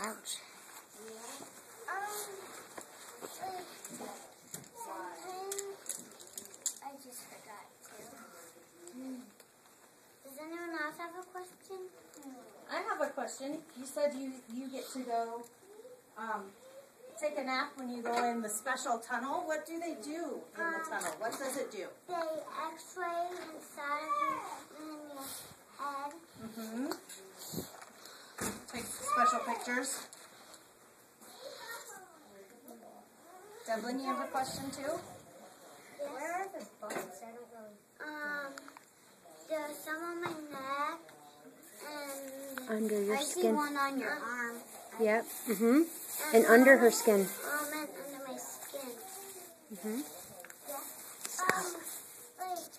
Ouch. I just forgot to. Does anyone else have a question? I have a question. You said you get to go take a nap when you go in the special tunnel. What do they do in the tunnel? What does it do? They x-ray inside of your head. Mm-hmm. Take special pictures. Devlin, you have a question too? Yes. Where are the bumps? I don't really. There's some on my neck and Under your I skin. see one on your arm. Yep. And under her skin. And under my skin. Mm-hmm. Yeah. Wait.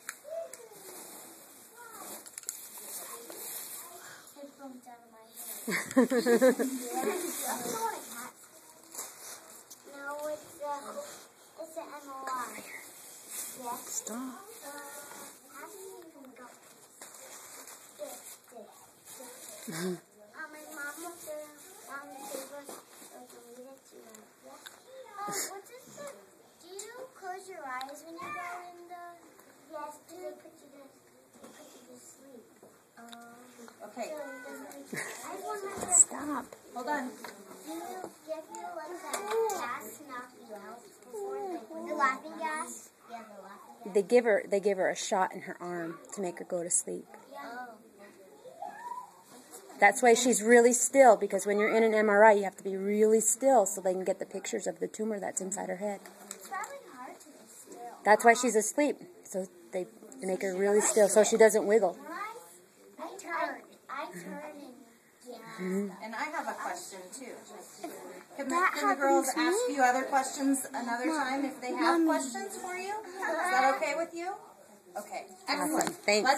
Headphones out of my head. No, it's an MRI. Yes. Stop. How do you even go? My mom was there on the table, so I can read it to you. Yeah. What is the? Do you close your eyes when you go in the? Yes. Do they put you to sleep? Okay. I want to. Stop. Hold on. Do you give you like that gas to knock you out before the laughing gas? Yeah, the laughing gas. They give her a shot in her arm to make her go to sleep. Yeah. That's why she's really still, because when you're in an MRI, you have to be really still so they can get the pictures of the tumor that's inside her head. It's probably hard to be still. That's why she's asleep. So they make her really still so she doesn't wiggle. I turn and yeah. And I have a question too. Can the girls ask you other questions another time if they have questions for you? Is that okay with you? Okay. Excellent. Thanks.